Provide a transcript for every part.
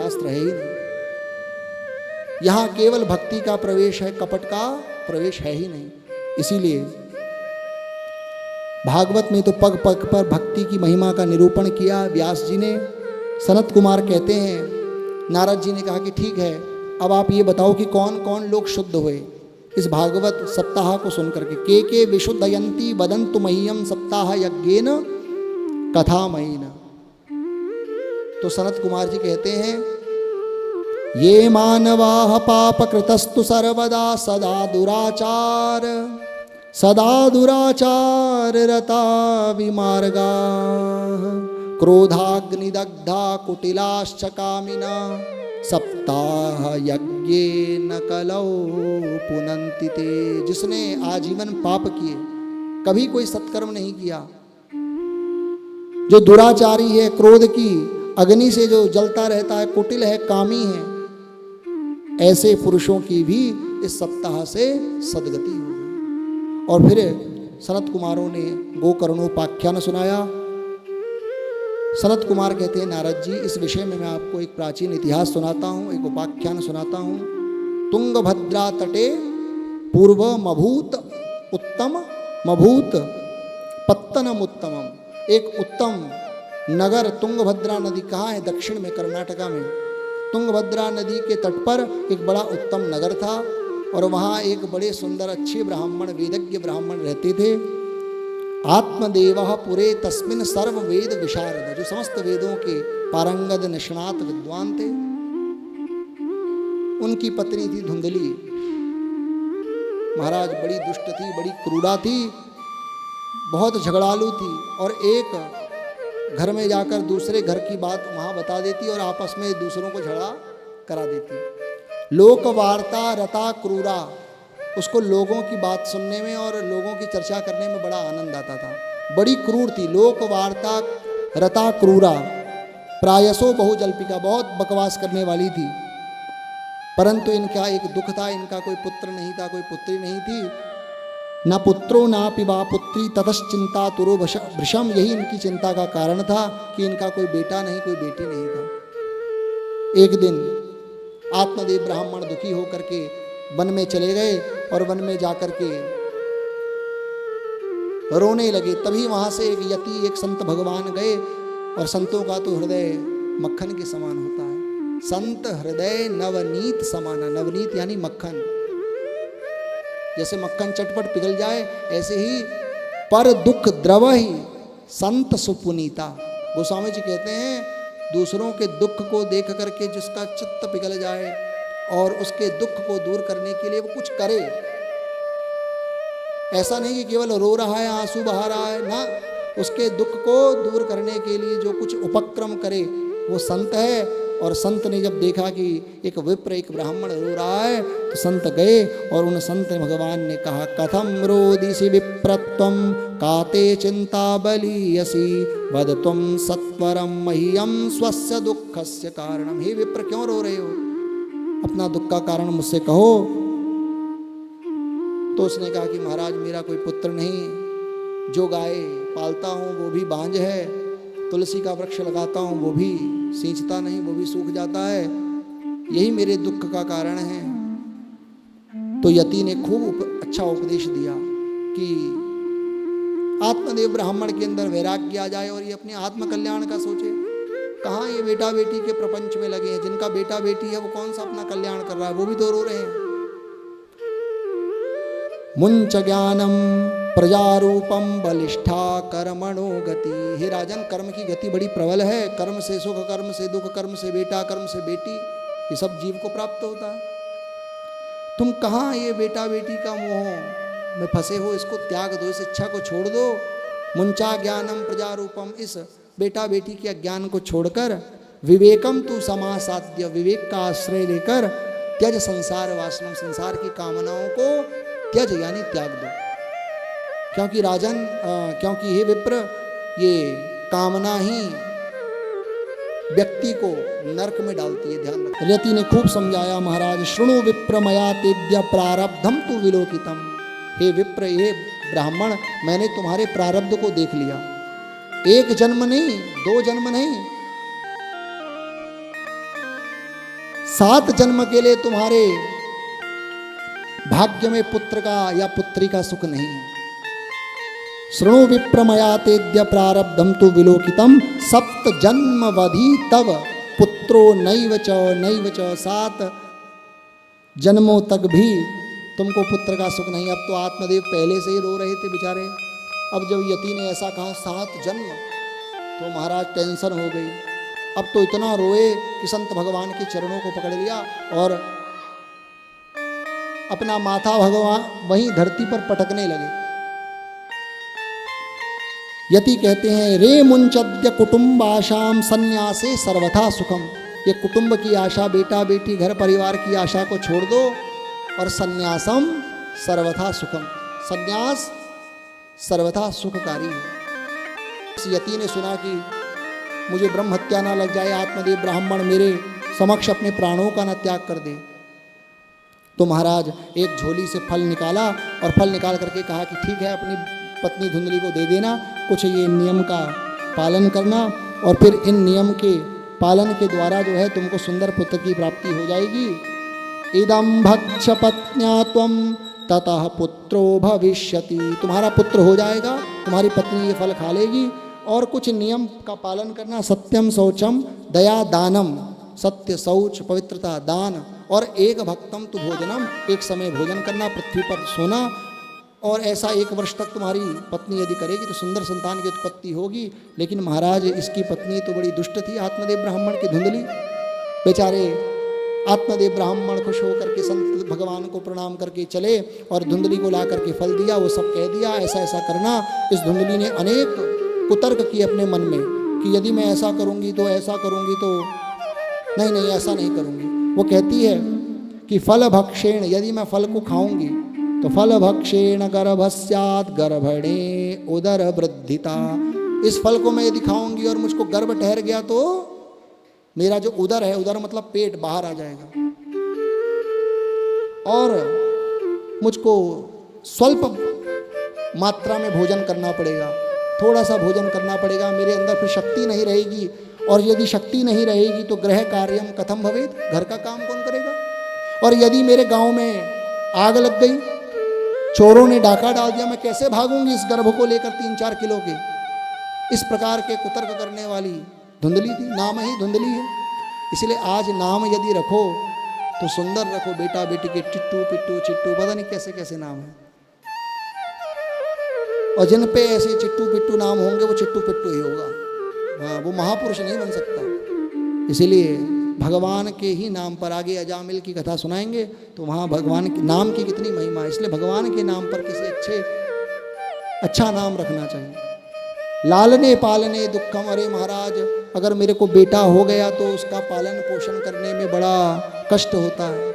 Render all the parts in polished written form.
शास्त्र है ही नहीं। यहां केवल भक्ति का प्रवेश है, कपट का प्रवेश है ही नहीं। इसीलिए भागवत में तो पग पग पर भक्ति की महिमा का निरूपण किया व्यास जी ने। सनत कुमार कहते हैं, नारद जी ने कहा कि ठीक है, अब आप ये बताओ कि कौन कौन लोग शुद्ध हुए इस भागवत सप्ताह को सुनकर के विशुद्धयंती वदन्तु मह्यम सप्ताह यज्ञेन कथामयीन। तो सनत कुमार जी कहते हैं, ये मानवाः पापकृतस्तु सर्वदा सदा दुराचार रता विमार्गाः क्रोधाग्निदग्धा कुटिलाश्च कामिना सप्ताह यज्ञेन कलौ पुनन्ति ते। जिसने आजीवन पाप किए, कभी कोई सत्कर्म नहीं किया, जो दुराचारी है, क्रोध की अग्नि से जो जलता रहता है, कुटिल है, कामी है, ऐसे पुरुषों की भी इस सप्ताह से सद्गति हो गई। और फिर सनत कुमारों ने गोकर्णोपाख्यान सुनाया। सनत कुमार कहते हैं, नारद जी, इस विषय में मैं आपको एक प्राचीन इतिहास सुनाता हूँ, एक उपाख्यान सुनाता हूँ। तुंगभद्रा तटे पूर्व मभूत उत्तम मभूत पत्तनम उत्तमम। एक उत्तम नगर तुंगभद्रा नदी कहाँ है? दक्षिण में, कर्नाटका में। तुंगभद्रा नदी के तट पर एक बड़ा उत्तम नगर था और वहाँ एक बड़े सुंदर अच्छे ब्राह्मण, वेदज्ञ ब्राह्मण रहते थे। आत्मदेवः पुरे तस्मिन् सर्व वेद विशारद, जो समस्त वेदों के पारंगत निष्णात विद्वान थे। उनकी पत्नी थी धुंधली। महाराज बड़ी दुष्ट थी, बड़ी क्रूरा थी, बहुत झगड़ालू थी और एक घर में जाकर दूसरे घर की बात वहाँ बता देती और आपस में दूसरों को झगड़ा करा देती। लोक वार्ता रता क्रूरा, उसको लोगों की बात सुनने में और लोगों की चर्चा करने में बड़ा आनंद आता था। बड़ी क्रूर थी। लोक वार्ता रता क्रूरा, प्रायसो बहुजल्पिका, बहुत बकवास करने वाली थी। परंतु इनका एक दुख था, इनका कोई पुत्र नहीं था, कोई पुत्री नहीं थी। न पुत्रो ना पिबा पुत्री ततश्चिंता तुरो भृशम, यही इनकी चिंता का कारण था कि इनका कोई बेटा नहीं, कोई बेटी नहीं था। एक दिन आत्मदेव ब्राह्मण दुखी होकर के वन में चले गए और वन में जाकर के रोने लगे। तभी वहां से एक यति, एक संत भगवान गए और संतों का तो हृदय मक्खन के समान होता है। संत हृदय नवनीत समाना, नवनीत यानी मक्खन, जैसे मक्खन चटपट पिघल जाए ऐसे ही पर दुख द्रव ही संत सुपुनीता। गोस्वामी जी कहते हैं, दूसरों के दुख को देख करके जिसका चित्त पिघल जाए और उसके दुख को दूर करने के लिए वो कुछ करे, ऐसा नहीं कि केवल रो रहा है, आंसू बहा रहा है ना, उसके दुख को दूर करने के लिए जो कुछ उपक्रम करे वो संत है। और संत ने जब देखा कि एक विप्र, एक ब्राह्मण रो रहा है, तो संत गए और उन संत भगवान ने कहा, कथम रोदिसि विप्रत्वम काते चिंता बलीयसी वद तुम सत्वरम मह्यम स्वस्य दुःखस्य कारणम। हे विप्र, क्यों रो रहे हो? अपना दुख का कारण मुझसे कहो। तो उसने कहा कि महाराज, मेरा कोई पुत्र नहीं, जो गाय पालता हूँ वो भी बांझ है, तुलसी का वृक्ष लगाता हूँ वो भी सींचता नहीं, वो भी सूख जाता है, यही मेरे दुख का कारण है। तो यति ने खूब अच्छा उपदेश दिया कि आत्मदेव ब्राह्मण के अंदर वैराग्य आ जाए और ये अपने आत्म कल्याण का सोचे। कहाँ ये बेटा बेटी के प्रपंच में लगे हैं? जिनका बेटा बेटी है वो कौन सा अपना कल्याण कर रहा है? वो भी तो रो रहे हैं। मुंच ज्ञानम प्रजारूपम बलिष्ठा कर्मणो गति। हे राजन, कर्म की गति बड़ी प्रबल है। कर्म से सुख, कर्म से दुख, कर्म से बेटा, कर्म से बेटी, ये सब जीव को प्राप्त होता है। तुम कहाँ ये बेटा बेटी का मोह में फंसे हो? इसको त्याग दो, इस इच्छा को छोड़ दो। मुंचा ज्ञानम प्रजारूपम, इस बेटा बेटी के अज्ञान को छोड़कर विवेकम तू समासाध्य, विवेक का आश्रय लेकर त्यज संसार वासनम, संसार की कामनाओं को त्यज यानी त्याग दो। क्योंकि राजन, क्योंकि हे विप्र, ये कामना ही व्यक्ति को नरक में डालती है, ध्यान रखो। यति ने खूब समझाया, महाराज शृणु विप्र मया तेभ्य प्रारब्धम तु विलोकितम। हे विप्र, हे ब्राह्मण, मैंने तुम्हारे प्रारब्ध को देख लिया। एक जन्म नहीं, दो जन्म नहीं, 7 जन्म के लिए तुम्हारे भाग्य में पुत्र का या पुत्री का सुख नहीं है। शृणु विप्रमया तेद्य प्रारब्धम तु विलोकितम 7 जन्मवधि तव पुत्रो नैव च 7 जन्मों तक भी तुमको पुत्र का सुख नहीं। अब तो आत्मदेव पहले से ही रो रहे थे बेचारे। अब जब यति ने ऐसा कहा 7 जन्म, तो महाराज टेंशन हो गई। अब तो इतना रोए कि संत भगवान के चरणों को पकड़ लिया और अपना माथा भगवान वहीं धरती पर पटकने लगे। यति कहते हैं रे मुंचद्य कुटुंबाशाम संन्यासे सर्वथा सुखम। ये कुटुंब की आशा, बेटा बेटी घर परिवार की आशा को छोड़ दो और संन्यासम सर्वथा सुखम, संन्यास सर्वथा सुखकारी है। इस यति ने सुना कि मुझे ब्रह्म हत्या ना लग जाए, आत्मदेव ब्राह्मण मेरे समक्ष अपने प्राणों का न त्याग कर दे, तो महाराज एक झोली से फल निकाला और फल निकाल करके कहा कि ठीक है, अपनी पत्नी धुंधली को दे देना, कुछ ये नियम का पालन करना और फिर इन नियम के पालन के द्वारा जो है तुमको सुंदर पुत्र की प्राप्ति हो जाएगी। इदं भक्ष पत्न्या त्वं ततः पुत्रो भविष्यति। तुम्हारा पुत्र हो जाएगा, तुम्हारी पत्नी ये फल खा लेगी। और कुछ नियम का पालन करना, सत्यम शौचम दया दानम, सत्य शौच पवित्रता दान, और एक भक्तम तु भोजनम, एक समय भोजन करना, पृथ्वी पर सोना। और ऐसा 1 वर्ष तक तुम्हारी पत्नी यदि करेगी तो सुंदर संतान की उत्पत्ति होगी। लेकिन महाराज इसकी पत्नी तो बड़ी दुष्ट थी, आत्मदेव ब्राह्मण की धुंधली। बेचारे आत्मदेव ब्राह्मण खुश होकर के संत भगवान को प्रणाम करके चले और धुंधली को ला करके फल दिया, वो सब कह दिया ऐसा ऐसा करना। इस धुंधली ने अनेक कुतर्क किए अपने मन में कि यदि मैं ऐसा करूँगी तो ऐसा करूँगी, तो नहीं ऐसा नहीं करूँगी। वो कहती है कि फल भक्षेण, यदि मैं फल को खाऊंगी तो फल भक्षेण गर्भस्यात् गर्भणे उदर वृद्धिता। इस फल को मैं यदि खाऊंगी और मुझको गर्भ ठहर गया तो मेरा जो उदर है, उदर मतलब पेट, बाहर आ जाएगा और मुझको स्वल्प मात्रा में भोजन करना पड़ेगा, थोड़ा सा भोजन करना पड़ेगा, मेरे अंदर फिर शक्ति नहीं रहेगी। और यदि शक्ति नहीं रहेगी तो गृह कार्यम कथम भवेत, घर का काम कौन करेगा। और यदि मेरे गांव में आग लग गई, चोरों ने डाका डाल दिया, मैं कैसे भागूंगी इस गर्भ को लेकर 3-4 किलो के। इस प्रकार के कुतर्क करने वाली धुंधली थी, नाम ही धुंधली है। इसलिए आज नाम यदि रखो तो सुंदर रखो, बेटा बेटी के टिट्टू पिट्टू चिट्टू, पता नहीं कैसे कैसे नाम है। और जिन पे ऐसे चिट्टू पिट्टू नाम होंगे वो चिट्टू पिट्टू ही होगा, हाँ, वो महापुरुष नहीं बन सकता। इसीलिए भगवान के ही नाम पर, आगे अजामिल की कथा सुनाएंगे तो वहाँ भगवान के नाम की कितनी महिमा है। इसलिए भगवान के नाम पर किसी अच्छा नाम रखना चाहिए। लालने पालने दुखम, अरे महाराज अगर मेरे को बेटा हो गया तो उसका पालन पोषण करने में बड़ा कष्ट होता है।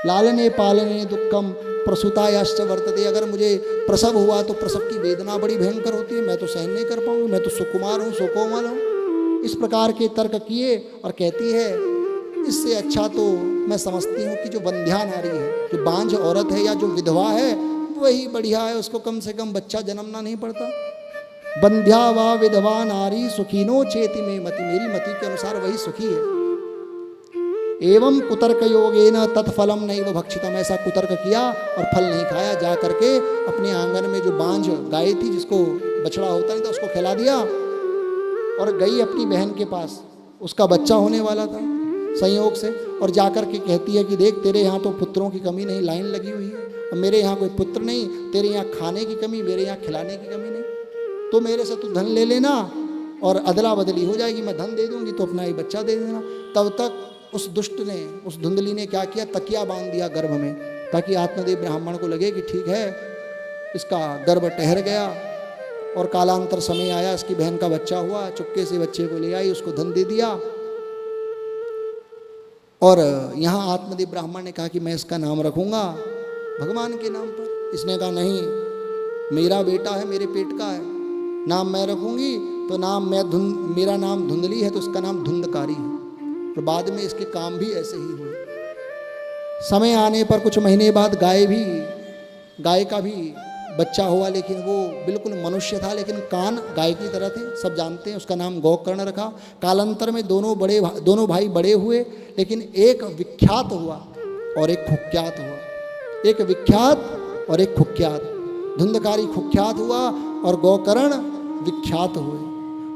लालने पालने दुखम प्रसूतायाश्च वर्तते, अगर मुझे प्रसव हुआ तो प्रसव की वेदना बड़ी भयंकर होती है, मैं तो सहन नहीं कर पाऊंगी, मैं तो सुकुमार हूँ, सुकोमल हूँ। इस प्रकार के तर्क किए और कहती है इससे अच्छा तो मैं समझती हूँ कि जो बंध्या नारी है, जो बांझ औरत है या जो विधवा है, वही बढ़िया है, उसको कम से कम बच्चा जन्मना नहीं पड़ता। बंध्या वा विधवा नारी सुखीनो चेति में मति, मेरी मति के अनुसार वही सुखी है। एवं कुतर्क योगेन तत्फलम नैव भक्षितम, ऐसा कुतर्क किया और फल नहीं खाया। जा करके अपने आंगन में जो बांझ गाय थी, जिसको बछड़ा होता नहीं था, उसको खिला दिया और गई अपनी बहन के पास। उसका बच्चा होने वाला था संयोग से, और जाकर के कहती है कि देख तेरे यहाँ तो पुत्रों की कमी नहीं, लाइन लगी हुई है, और मेरे यहाँ कोई पुत्र नहीं, तेरे यहाँ खाने की कमी, मेरे यहाँ खिलाने की कमी नहीं, तो मेरे से तू धन ले लेना और अदला बदली हो जाएगी, मैं धन दे दूंगी तो अपना ही बच्चा दे देना। तब तक उस दुष्ट ने, उस धुंधली ने क्या किया, तकिया बांध दिया गर्भ में, ताकि आत्मदेव ब्राह्मण को लगे कि ठीक है इसका गर्भ ठहर गया। और कालांतर समय आया, इसकी बहन का बच्चा हुआ, चुपके से बच्चे को ले आई, उसको धन दे दिया। और यहाँ आत्मदेव ब्राह्मण ने कहा कि मैं इसका नाम रखूंगा भगवान के नाम पर। इसने कहा नहीं, मेरा बेटा है, मेरे पेट का है, नाम मैं रखूंगी तो नाम मेरा नाम धुंधली है तो इसका नाम धुंधकारी है। और बाद में इसके काम भी ऐसे ही हुए। समय आने पर कुछ महीने बाद गाय का भी बच्चा हुआ, लेकिन वो बिल्कुल मनुष्य था, लेकिन कान गाय की तरह थे, सब जानते हैं। उसका नाम गोकर्ण रखा। कालांतर में दोनों भाई बड़े हुए, लेकिन एक विख्यात हुआ और एक कुख्यात हुआ। एक विख्यात और एक कुख्यात। धुंधकारी कुख्यात हुआ और गोकर्ण विख्यात हुए।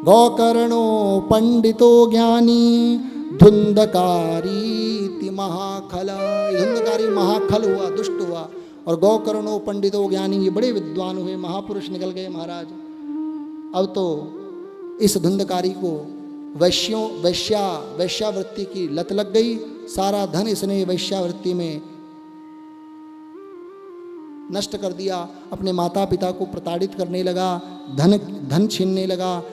गोकर्णो पंडितो ज्ञानी धुंधकारी महाखला। धुंधकारी महाखल हुआ, दुष्ट हुआ, और गोकर्णो पंडितो ज्ञानी, ये बड़े विद्वान हुए, महापुरुष निकल गए महाराज। अब तो इस धुंधकारी को वैश्यावृत्ति की लत लग गई। सारा धन इसने वैश्यावृत्ति में नष्ट कर दिया। अपने माता पिता को प्रताड़ित करने लगा, धन छीनने लगा,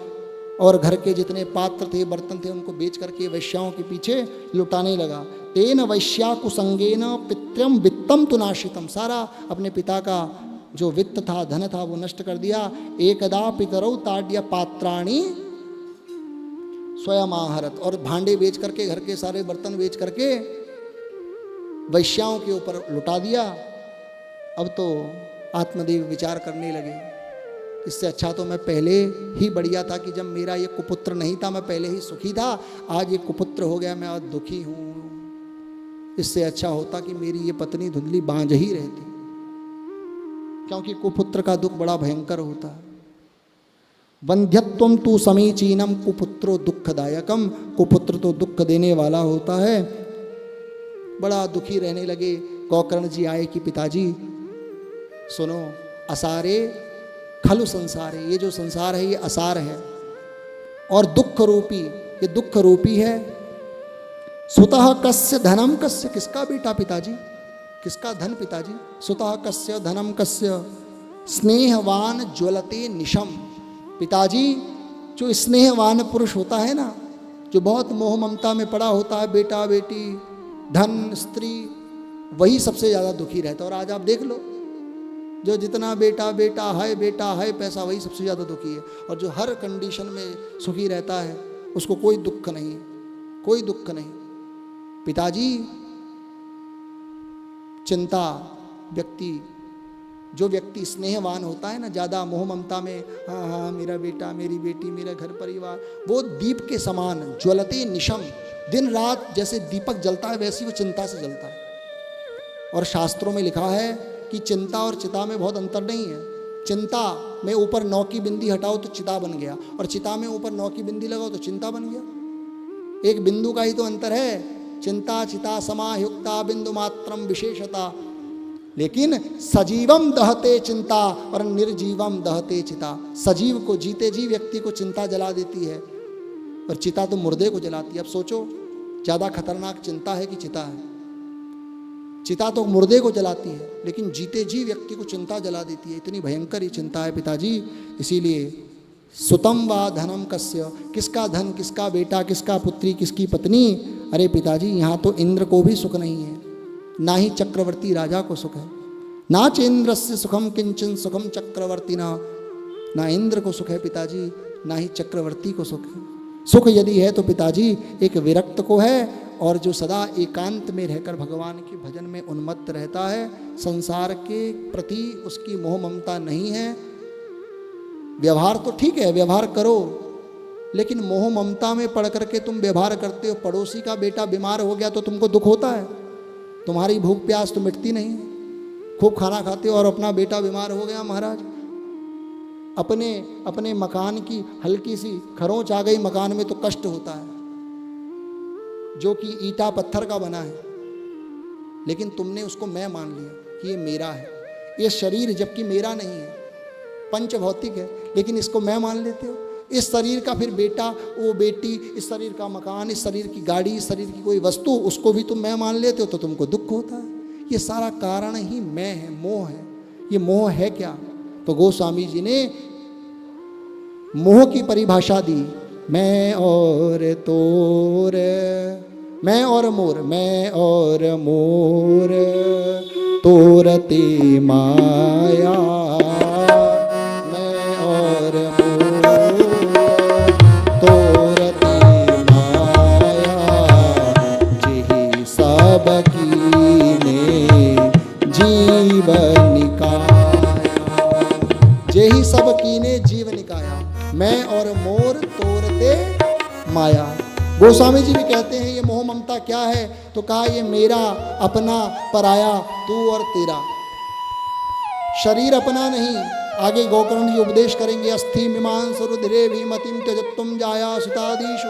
और घर के जितने पात्र थे, बर्तन थे, उनको बेच करके वैश्याओं के पीछे लुटाने लगा। तेन वैश्या कुसंगेन पितृम वित्तम तु नाशितम। सारा अपने पिता का जो वित्त था, धन था, वो नष्ट कर दिया। एकदा पितरौ ताड्य पात्राणि स्वयं आहरत। और भांडे बेच करके, घर के सारे बर्तन बेच करके वैश्याओं के ऊपर लुटा दिया। अब तो आत्मदेव विचार करने लगे, इससे अच्छा तो मैं पहले ही बढ़िया था कि जब मेरा ये कुपुत्र नहीं था, मैं पहले ही सुखी था। आज ये कुपुत्र हो गया, मैं आज दुखी हूँ। इससे अच्छा होता कि मेरी ये पत्नी धुंधली बांझ ही रहती, क्योंकि कुपुत्र का दुख बड़ा भयंकर होता है। वंध्यत्वम तु समीचीनम कुपुत्रो दुखदायकम। कुपुत्र तो दुख देने वाला होता है। बड़ा दुखी रहने लगे। गोकर्ण जी आए कि पिताजी सुनो, असारे खलु संसार है, ये जो संसार है ये असार है और दुख रूपी, ये दुख रूपी है। सुतः कस्य धनम कस्य, किसका बेटा पिताजी, किसका धन पिताजी। सुतः कस्य धनम कस्य स्नेहवान ज्वलते निशम। पिताजी, जो स्नेहवान पुरुष होता है ना, जो बहुत मोह ममता में पड़ा होता है, बेटा बेटी धन स्त्री, वही सबसे ज़्यादा दुखी रहता है। और आज आप देख लो, जो जितना बेटा है पैसा, वही सबसे ज़्यादा दुखी है। और जो हर कंडीशन में सुखी रहता है, उसको कोई दुख नहीं, कोई दुख नहीं। पिताजी, चिंता जो व्यक्ति स्नेहवान होता है ना, ज़्यादा मोह ममता में, हाँ मेरा बेटा मेरी बेटी मेरा घर परिवार, वो दीप के समान ज्वलते निशम, दिन रात जैसे दीपक जलता है वैसे वो चिंता से जलता है। और शास्त्रों में लिखा है कि चिंता और चिता में बहुत अंतर नहीं है। चिंता में ऊपर 9 की बिंदी हटाओ तो चिता बन गया, और चिता में ऊपर 9 की बिंदी लगाओ तो चिंता बन गया। एक बिंदु का ही तो अंतर है। चिंता चिता समायुक्ता बिंदु मात्रम विशेषता। लेकिन सजीवम दहते चिंता और निर्जीवम दहते चिता। सजीव को, जीते जी व्यक्ति को चिंता जला देती है, और चिता तो मुर्दे को जलाती है। अब सोचो, ज़्यादा खतरनाक चिंता है कि चिता है। चिता तो मुर्दे को जलाती है, लेकिन जीते जी व्यक्ति को चिंता जला देती है। इतनी भयंकर ही चिंता है पिताजी। इसीलिए सुतम व धनम कस्य, किसका धन, किसका बेटा, किसका पुत्री, किसकी पत्नी। अरे पिताजी, यहाँ तो इंद्र को भी सुख नहीं है, ना ही चक्रवर्ती राजा को सुख है। ना चेन्द्र से सुखम किंचन सुखम चक्रवर्ती ना इंद्र को सुख है पिताजी, ना ही चक्रवर्ती को सुख है। सुख यदि है तो पिताजी एक विरक्त को है, और जो सदा एकांत में रहकर भगवान के भजन में उन्मत्त रहता है। संसार के प्रति उसकी मोह ममता नहीं है। व्यवहार तो ठीक है, व्यवहार करो, लेकिन मोह ममता में पड़ करके तुम व्यवहार करते हो। पड़ोसी का बेटा बीमार हो गया तो तुमको दुख होता है, तुम्हारी भूख प्यास तो मिटती नहीं। खूब खाना खाते हो और अपना बेटा बीमार हो गया महाराज, अपने मकान की हल्की सी खरोंच आ गई मकान में तो कष्ट होता है, जो कि ईटा पत्थर का बना है। लेकिन तुमने उसको मैं मान लिया कि ये मेरा है। ये शरीर जबकि मेरा नहीं है, पंच भौतिक है, लेकिन इसको मैं मान लेते हो। इस शरीर का फिर बेटा, वो बेटी, इस शरीर का मकान, इस शरीर की गाड़ी, इस शरीर की कोई वस्तु, उसको भी तुम मैं मान लेते हो, तो तुमको दुख होता है। ये सारा कारण ही मैं है, मोह है। ये मोह है क्या? तो गोस्वामी जी ने मोह की परिभाषा दी, मैं और तोर, मैं और मोर, मैं और मोर तोरते माया, मैं और मोर तोरते माया, जेहि सब कीने जीवन निकाया। गोस्वामी जी भी कहते हैं ये मोह ममता क्या है, तो कहा ये मेरा अपना पराया तू और तेरा, शरीर अपना नहीं। आगे गोकर्ण जी उपदेश करेंगे, अस्थि मीमांस रुधिरे भीमतिम त्यजत्वम जाया सुतादीशु।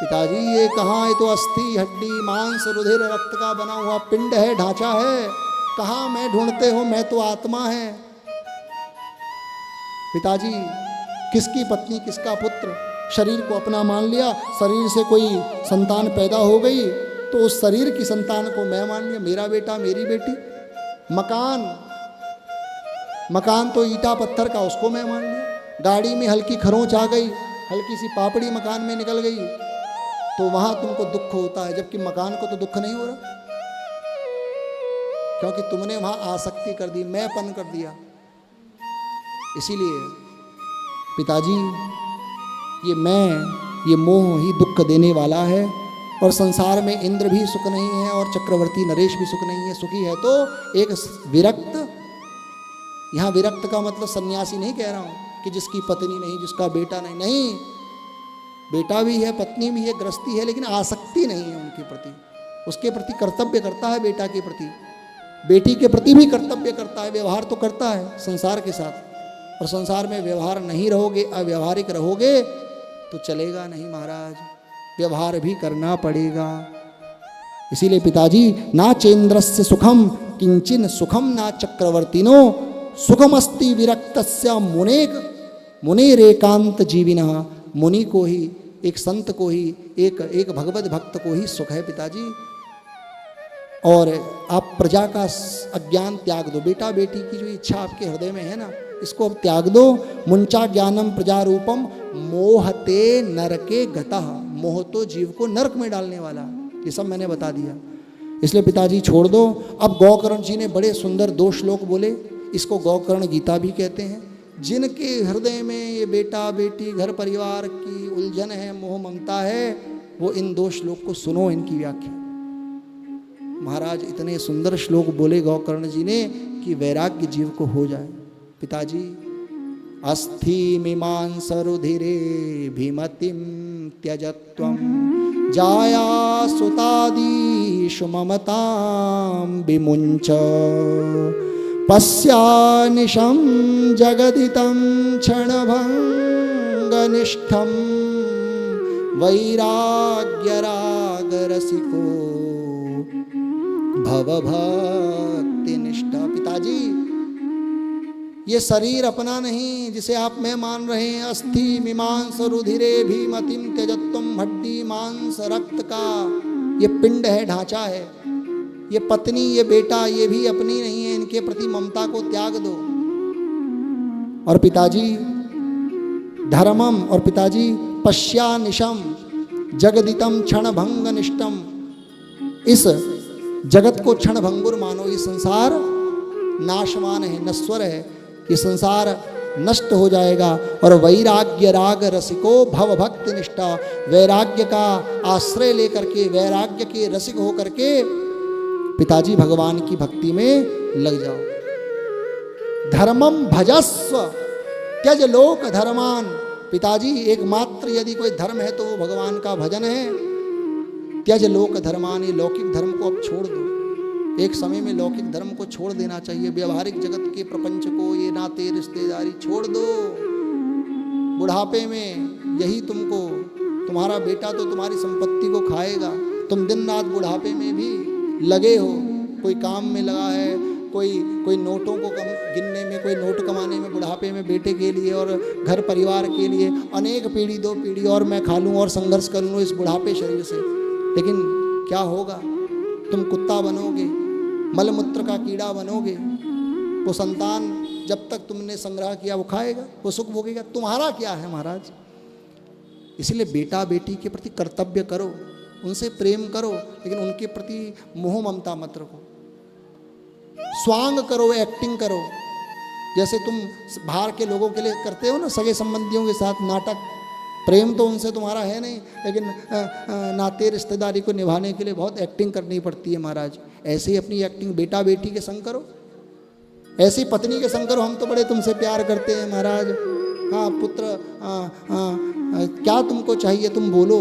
पिताजी ये कहाँ, ये तो अस्थि हड्डी मांस रुधिर रक्त का बना हुआ पिंड है, ढांचा है, कहाँ मैं ढूंढते हो, मैं तो आत्मा है। पिताजी किसकी पत्नी किसका पुत्र, शरीर को अपना मान लिया, शरीर से कोई संतान पैदा हो गई तो उस शरीर की संतान को मैं मान लिया, मेरा बेटा मेरी बेटी। मकान तो ईटा पत्थर का, उसको मैं मान लिया। गाड़ी में हल्की खरोंच आ गई, हल्की सी पापड़ी मकान में निकल गई तो वहां तुमको दुख होता है, जबकि मकान को तो दुख नहीं हो रहा, क्योंकि तुमने वहां आसक्ति कर दी, मैंपन कर दिया। इसीलिए पिताजी ये मैं, ये मोह ही दुख देने वाला है। और संसार में इंद्र भी सुख नहीं है और चक्रवर्ती नरेश भी सुख नहीं है। सुखी है तो एक विरक्त, यहाँ विरक्त का मतलब सन्यासी नहीं कह रहा हूँ कि जिसकी पत्नी नहीं, जिसका बेटा नहीं, नहीं, बेटा भी है, पत्नी भी है, गृहस्थी है, लेकिन आसक्ति नहीं है उनके प्रति। उसके प्रति कर्तव्य करता है, बेटा के प्रति, बेटी के प्रति भी कर्तव्य करता है, व्यवहार तो करता है संसार के साथ। और संसार में व्यवहार नहीं रहोगे, अव्यवहारिक रहोगे तो चलेगा नहीं महाराज, व्यवहार भी करना पड़ेगा। इसीलिए पिताजी ना चेन्द्रस्य सुखम किंचिन सुखम ना चक्रवर्तिनो सुखमस्ति विरक्तस्य मुनेरेकांत जीविनः। मुनि को ही, एक संत को ही, एक भगवत भक्त को ही सुख है पिताजी। और आप प्रजा का अज्ञान त्याग दो, बेटा बेटी की जो इच्छा आपके हृदय में है ना, इसको अब त्याग दो। मुंचा ज्ञानम प्रजा रूपम मोहते नरके गतः। मोह तो जीव को नरक में डालने वाला, ये सब मैंने बता दिया। इसलिए पिताजी छोड़ दो। अब गौकर्ण जी ने बड़े सुंदर 2 श्लोक बोले, इसको गौकर्ण गीता भी कहते हैं। जिनके हृदय में ये बेटा बेटी घर परिवार की उलझन है, मोह ममता है, वो इन 2 श्लोक को सुनो, इनकी व्याख्या। महाराज इतने सुंदर श्लोक बोले गौकर्ण जी ने कि वैराग्य जीव को हो जाए। पिताजी अस्थि मीमांस रुधिरे भीमतिम त्यजत्वम जाया सुतादीशु ममताम विमुंच पश्यानिशं जगदितं क्षणभंगनिष्ठं वैराग्यरागरसिको भवभक्तिनिष्ठा। पिताजी ये शरीर अपना नहीं जिसे आप मैं मान रहे हैं, अस्थि मीमांस रुधिरे भीमतिम त्यजत्वम, हड्डी मांस रक्त का ये पिंड है, ढांचा है। ये पत्नी ये बेटा ये भी अपनी नहीं है, इनके प्रति ममता को त्याग दो। और पिताजी धर्मम, और पिताजी पश्यानिशम जगदितम क्षण भंग निष्ठम, इस जगत को क्षण भंगुर मानो। ये संसार नाशवान है, नश्वर है, ये संसार नष्ट हो जाएगा। और वैराग्य राग रसिको भव भक्ति निष्ठा, वैराग्य का आश्रय लेकर के, वैराग्य के रसिक हो करके पिताजी भगवान की भक्ति में लग जाओ। धर्मम भजस्व त्यज लोक धर्मान। पिताजी एकमात्र यदि कोई धर्म है तो वो भगवान का भजन है। त्यज लोक धर्मान, ये लौकिक धर्म को अब छोड़ दो। एक समय में लौकिक धर्म को छोड़ देना चाहिए, व्यवहारिक जगत के प्रपंच को, ये नाते रिश्तेदारी छोड़ दो। बुढ़ापे में यही तुमको, तुम्हारा बेटा तो तुम्हारी संपत्ति को खाएगा, तुम दिन रात बुढ़ापे में भी लगे हो, कोई काम में लगा है, कोई नोटों को गिनने में, कोई नोट कमाने में, बुढ़ापे में बेटे के लिए और घर परिवार के लिए अनेक पीढ़ी 2 पीढ़ी और मैं खा लूँ और संघर्ष कर लूँ इस बुढ़ापे शरीर से। लेकिन क्या होगा, तुम कुत्ता बनोगे, मलमूत्र का कीड़ा बनोगे। वो संतान जब तक तुमने संग्रह किया वो खाएगा, वो सुख भोगेगा। तुम्हारा क्या है महाराज। इसलिए बेटा बेटी के प्रति कर्तव्य करो, उनसे प्रेम करो, लेकिन उनके प्रति मोह ममता मत रखो। स्वांग करो, एक्टिंग करो, जैसे तुम बाहर के लोगों के लिए करते हो ना, सगे संबंधियों के साथ नाटक। प्रेम तो उनसे तुम्हारा है नहीं, लेकिन नाते रिश्तेदारी को निभाने के लिए बहुत एक्टिंग करनी पड़ती है महाराज। ऐसे ही अपनी एक्टिंग बेटा बेटी के संग करो, ऐसी पत्नी के संग करो। हम तो बड़े तुमसे प्यार करते हैं महाराज। हाँ पुत्र, क्या तुमको चाहिए तुम बोलो,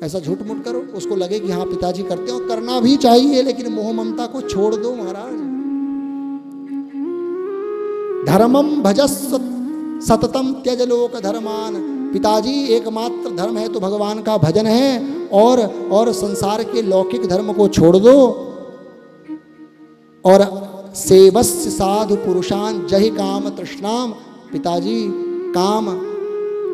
ऐसा झूठ मूठ करो, उसको लगे कि हाँ पिताजी करते हो, करना भी चाहिए, लेकिन मोह ममता को छोड़ दो महाराज। धर्मम भजस सततम त्यज लोक धर्मान, पिताजी एकमात्र धर्म है तो भगवान का भजन है, और संसार के लौकिक धर्म को छोड़ दो, और सेवस्य साधु पुरुषान जहि काम तृष्णाम, पिताजी काम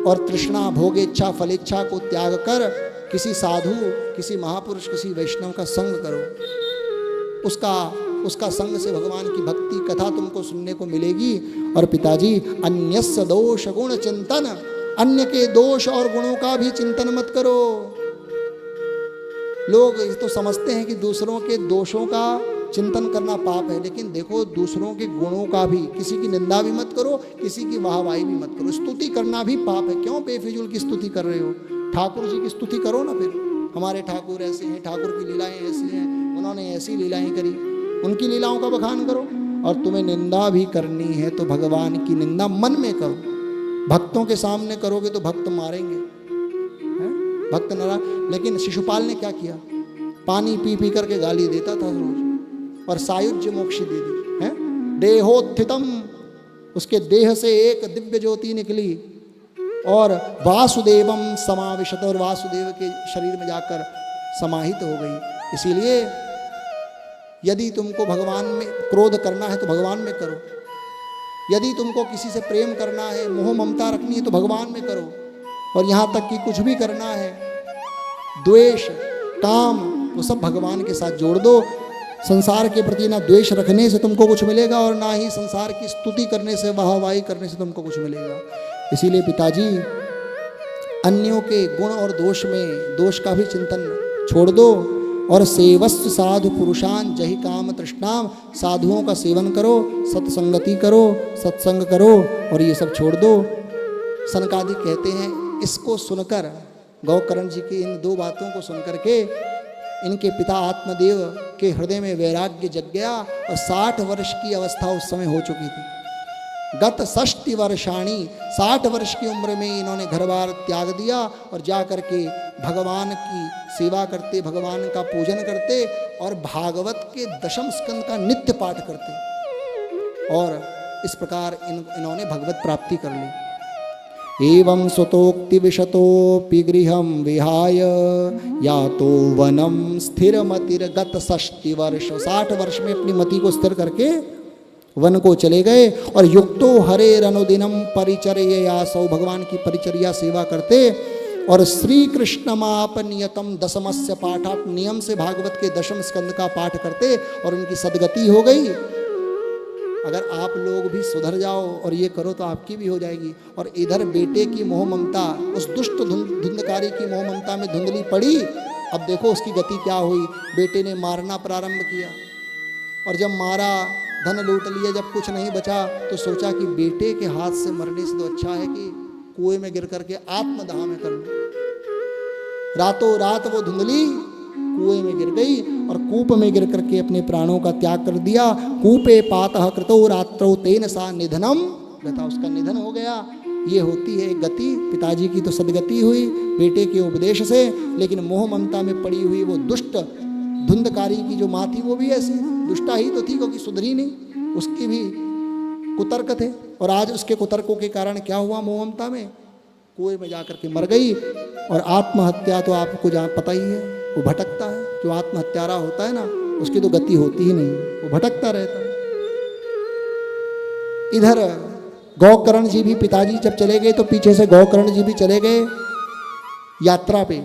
और तृष्णा भोग इच्छा फल इच्छा को त्याग कर किसी साधु, किसी महापुरुष, किसी वैष्णव का संग करो, उसका संग से भगवान की भक्ति कथा तुमको सुनने को मिलेगी। और पिताजी अन्यस्य दोष गुण चिंतन, अन्य के दोष और गुणों का भी चिंतन मत करो। लोग तो समझते हैं कि दूसरों के दोषों का चिंतन करना पाप है, लेकिन देखो दूसरों के गुणों का भी, किसी की निंदा भी मत करो, किसी की वाहवाही भी मत करो। स्तुति करना भी पाप है, क्यों बेफिजूल की स्तुति कर रहे हो? ठाकुर जी की स्तुति करो ना, फिर हमारे ठाकुर ऐसे हैं, ठाकुर की लीलाएं ऐसी हैं, उन्होंने ऐसी लीलाएं करी, उनकी लीलाओं का बखान करो। और तुम्हें निंदा भी करनी है तो भगवान की निंदा मन में करो, भक्तों के सामने करोगे तो भक्त मारेंगे, भक्त नाराज। लेकिन शिशुपाल ने क्या किया? पानी पी पी करके गाली देता था रोज, और सायुज्य मोक्ष दे दी है। देहोत्थितम, उसके देह से एक दिव्य ज्योति निकली और वासुदेवम समाविशत, और वासुदेव के शरीर में जाकर समाहित हो गई। इसीलिए यदि तुमको भगवान में क्रोध करना है तो भगवान में करो, यदि तुमको किसी से प्रेम करना है, मोह ममता रखनी है तो भगवान में करो, और यहाँ तक कि कुछ भी करना है, द्वेष काम, वो सब भगवान के साथ जोड़ दो। संसार के प्रति ना द्वेष रखने से तुमको कुछ मिलेगा, और ना ही संसार की स्तुति करने से, वाहवाही करने से तुमको कुछ मिलेगा। इसीलिए पिताजी अन्यों के गुण और दोष में दोष का भी चिंतन छोड़ दो, और सेवस्य साधु पुरुषान जहि काम तृष्णाम, साधुओं का सेवन करो, सत्संगति करो, सत्संग करो, और ये सब छोड़ दो। सनकादि कहते हैं, इसको सुनकर, गौकर्ण जी की इन दो बातों को सुनकर के इनके पिता आत्मदेव के हृदय में वैराग्य जग गया, और 60 वर्ष की अवस्था उस समय हो चुकी थी। गत 60 वर्षाणी, 60 वर्ष की उम्र में इन्होंने घर बार त्याग दिया और जा कर के भगवान की सेवा करते, भगवान का पूजन करते, और भागवत के दशम स्कंद का नित्य पाठ करते, और इस प्रकार इन्होंने भगवत प्राप्ति कर ली। एवं सुतोक्ति विशतोपि गृहं विहाय यातो वनम स्थिरमतिर्गत 60 वर्ष, 60 वर्ष में अपनी मति को स्थिर करके वन को चले गए, और युक्तो हरेर अनुदिनम परिचर्ययासौ, भगवान की परिचर्या सेवा करते, और श्री कृष्णमाप नियतम दशमस्य पाठात्, नियम से भागवत के दशम स्कंद का पाठ करते, और उनकी सदगति हो गई। अगर आप लोग भी सुधर जाओ और ये करो तो आपकी भी हो जाएगी। और इधर बेटे की मोह ममता, उस दुष्ट धुंधकारी की मोह ममता में धुंधली पड़ी। अब देखो उसकी गति क्या हुई। बेटे ने मारना प्रारंभ किया, और जब मारा, धन लूट लिया, जब कुछ नहीं बचा तो सोचा कि बेटे के हाथ से मरने से तो अच्छा है कि कुएं में गिर करके आत्मदाह में कर लूं। रातों रात वो धुंधली कुएं में गिर गई, और कूप में गिर करके अपने प्राणों का त्याग कर दिया। कूपे पातः कृतो रात्रौ तेन सा निधनम गता, उसका निधन हो गया। ये होती है गति। पिताजी की तो सदगति हुई बेटे के उपदेश से, लेकिन मोह ममता में पड़ी हुई वो दुष्ट धुंधकारी की जो माँ थी वो भी ऐसी दुष्टा ही तो थी, क्योंकि सुधरी नहीं, उसकी भी कुतर्क थे। और आज उसके कुतर्कों के कारण क्या हुआ, मोह ममता में कुएं में जाकर के मर गई। और आत्महत्या तो आपको जहाँ पता ही है, वो भटकता है। जो आत्महत्यारा होता है ना, उसकी तो गति होती ही नहीं, वो भटकता रहता है। इधर गौकर्ण जी भी, पिताजी जब चले गए तो पीछे से गौकर्ण जी भी चले गए यात्रा पे।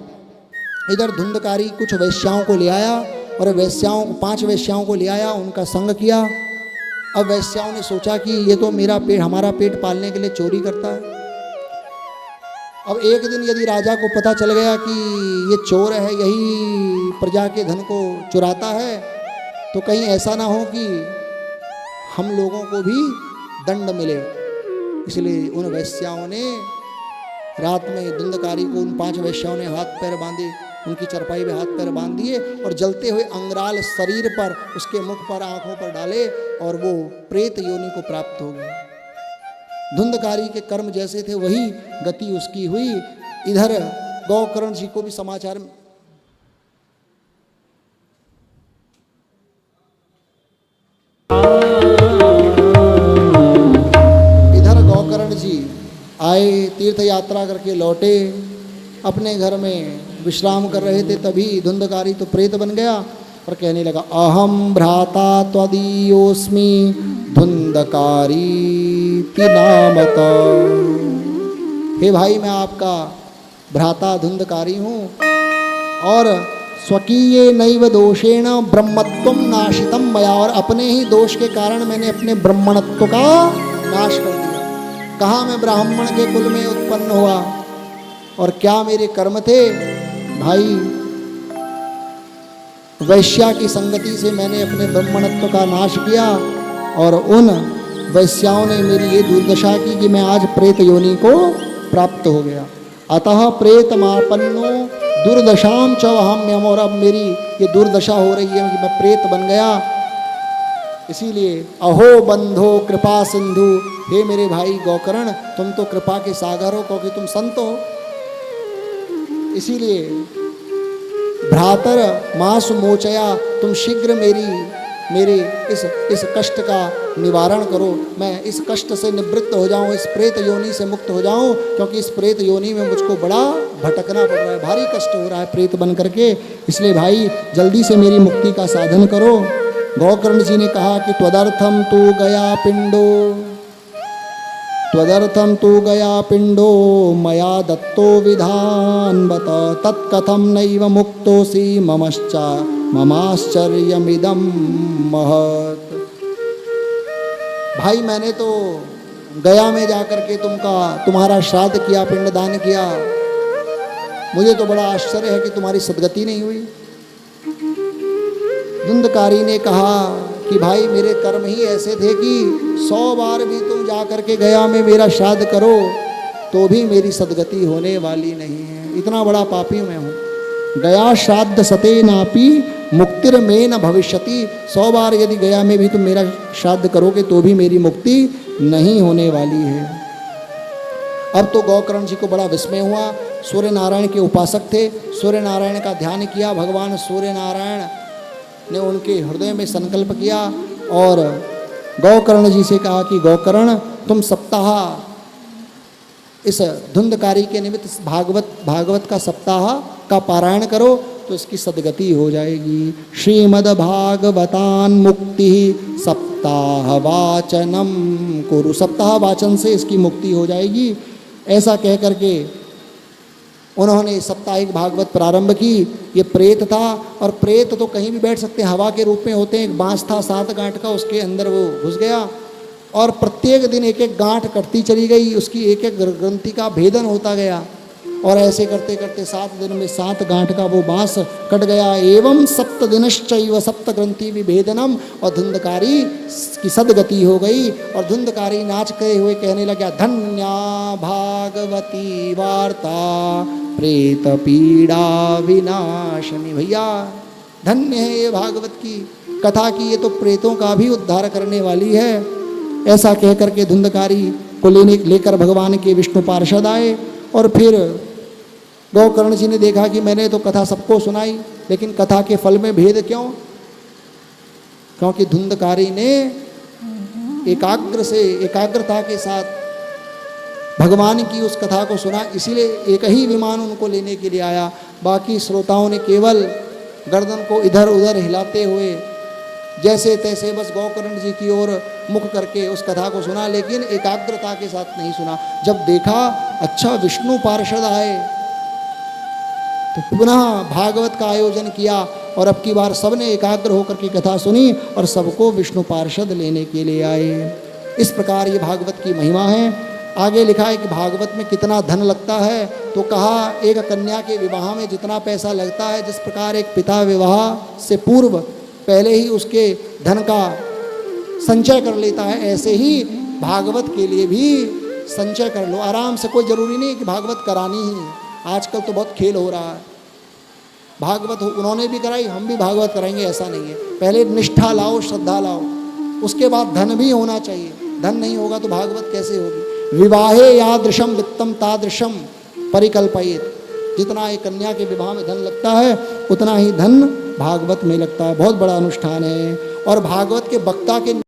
इधर धुंधकारी कुछ वैश्याओं को ले आया, और वैश्याओं 5 वैश्याओं को ले आया, उनका संग किया। अब वैश्याओं ने सोचा कि ये तो मेरा पेट, हमारा पेट पालने के लिए चोरी करता है। अब एक दिन यदि राजा को पता चल गया कि ये चोर है, यही प्रजा के धन को चुराता है, तो कहीं ऐसा ना हो कि हम लोगों को भी दंड मिले। इसलिए उन वैश्याओं ने रात में धुंधकारी को, उन 5 वैश्याओं ने हाथ पैर बांधे, उनकी चरपाई में हाथ पैर बांध दिए, और जलते हुए अंगराल शरीर पर, उसके मुख पर, आंखों पर डाले, और वो प्रेत योनि को प्राप्त हो गया। धुंधकारी के कर्म जैसे थे वही गति उसकी हुई। इधर गौकर्ण जी को भी समाचार इधर गौकर्ण जी आए, तीर्थ यात्रा करके लौटे, अपने घर में विश्राम कर रहे थे, तभी धुंधकारी तो प्रेत बन गया और कहने लगा, अहम भ्राता त्वदीयोस्मि धुंधकारी नामत। हे भाई, मैं आपका भ्राता धुंधकारी हूँ और स्वकीय नैव दोषेण ब्रह्मत्वम नाशितम मया, और अपने ही दोष के कारण मैंने अपने ब्रह्मणत्व का नाश कर दिया। कहाँ मैं ब्राह्मण के कुल में उत्पन्न हुआ और क्या मेरे कर्म थे भाई। वैश्या की संगति से मैंने अपने ब्रह्मणत्व का नाश किया और उन वैश्याओं ने मेरी ये दुर्दशा की कि मैं आज प्रेत योनि को प्राप्त हो गया। अतः प्रेतमापन्नो दुर्दशाम च अहम्यम, और अब मेरी ये दुर्दशा हो रही है कि मैं प्रेत बन गया। इसीलिए अहो बंधो कृपा सिंधु, हे मेरे भाई गौकर्ण, तुम तो कृपा के सागर हो क्योंकि तुम संत हो। इसीलिए भ्रातर मास मोचया, तुम शीघ्र मेरे इस कष्ट का निवारण करो, मैं इस कष्ट से निवृत्त हो जाऊं, इस प्रेत योनि से मुक्त हो जाऊं, क्योंकि इस प्रेत योनि में मुझको बड़ा भटकना पड़ रहा है, भारी कष्ट हो रहा है प्रेत बन करके। इसलिए भाई जल्दी से मेरी मुक्ति का साधन करो। गौकर्ण जी ने कहा कि त्वदर्थम तू गया पिंडो, त्वदर्थम तू गया पिंडो मया दत्तो विधान बत, तत्कथम नैव मुक्तोसी ममाश्चर्यमिदं महत्। भाई मैंने तो गया में जाकर के तुम्हारा श्राद्ध किया, पिंडदान किया, मुझे तो बड़ा आश्चर्य है कि तुम्हारी सद्गति नहीं हुई। धुंधकारी ने कहा कि भाई मेरे कर्म ही ऐसे थे कि 100 बार भी तुम जाकर के गया में मेरा श्राद्ध करो तो भी मेरी सद्गति होने वाली नहीं है, इतना बड़ा पापी मैं हूँ। गया श्राद्ध सते नापी मुक्तिर में न भविष्यति, 100 बार यदि गया में भी तुम मेरा श्राद्ध करोगे तो भी मेरी मुक्ति नहीं होने वाली है। अब तो गौकर्ण जी को बड़ा विस्मय हुआ। सूर्य नारायण के उपासक थे, सूर्य नारायण का ध्यान किया, भगवान सूर्य नारायण ने उनके हृदय में संकल्प किया और गौकर्ण जी से कहा कि गौकर्ण तुम सप्ताह इस धुंधकारी के निमित्त भागवत का सप्ताह का पारायण करो तो इसकी सद्गति हो जाएगी। श्रीमद् भागवतान मुक्ति सप्ताह वाचनम कुरु, सप्ताह वाचन से इसकी मुक्ति हो जाएगी। ऐसा कह करके उन्होंने साप्ताहिक भागवत प्रारंभ की। ये प्रेत था और प्रेत तो कहीं भी बैठ सकते हैं, हवा के रूप में होते हैं। एक बांस था 7 गांठ का, उसके अंदर वो घुस गया और प्रत्येक दिन एक एक गांठ कटती चली गई, उसकी एक एक ग्रंथि का भेदन होता गया और ऐसे करते करते 7 दिन में 7 गांठ का वो बांस कट गया। एवं 7 दिनश्चैव 7 ग्रंथि विभेदनम, और धुंधकारी की सद्गति हो गई। और धुंधकारी नाचते हुए कहने लगा, धन्या भागवती वार्ता प्रेत पीड़ा विनाशनी। भैया धन्य है ये भागवत की कथा की, ये तो प्रेतों का भी उद्धार करने वाली है। ऐसा कह करके धुंधकारी को लेकर भगवान के विष्णु पार्षद आए और फिर गौकर्ण जी ने देखा कि मैंने तो कथा सबको सुनाई, लेकिन कथा के फल में भेद क्यों? क्योंकि धुंधकारी ने एकाग्रता के साथ भगवान की उस कथा को सुना, इसीलिए एक ही विमान उनको लेने के लिए आया। बाकी श्रोताओं ने केवल गर्दन को इधर उधर हिलाते हुए जैसे तैसे बस गौकर्ण जी की ओर मुख करके उस कथा को सुना, लेकिन एकाग्रता के साथ नहीं सुना। जब देखा अच्छा विष्णु पार्षद आए तो पुनः भागवत का आयोजन किया और अब की बार सबने एकाग्र होकर के कथा सुनी और सबको विष्णु पार्षद लेने के लिए आए। इस प्रकार ये भागवत की महिमा है। आगे लिखा है कि भागवत में कितना धन लगता है, तो कहा एक कन्या के विवाह में जितना पैसा लगता है, जिस प्रकार एक पिता विवाह से पूर्व पहले ही उसके धन का संचय कर लेता है, ऐसे ही भागवत के लिए भी संचय कर लो आराम से। कोई ज़रूरी नहीं कि भागवत करानी ही है, आजकल तो बहुत खेल हो रहा है। भागवत उन्होंने भी कराई, हम भी भागवत कराएंगे, ऐसा नहीं है। पहले निष्ठा लाओ, श्रद्धा लाओ, उसके बाद धन भी होना चाहिए। धन नहीं होगा तो भागवत कैसे होगी? विवाहे यादृशम वित्तम तादृशम परिकल्पयेत। जितना एक कन्या के विवाह में धन लगता है उतना ही धन भागवत में लगता है। बहुत बड़ा अनुष्ठान है। और भागवत के वक्ता के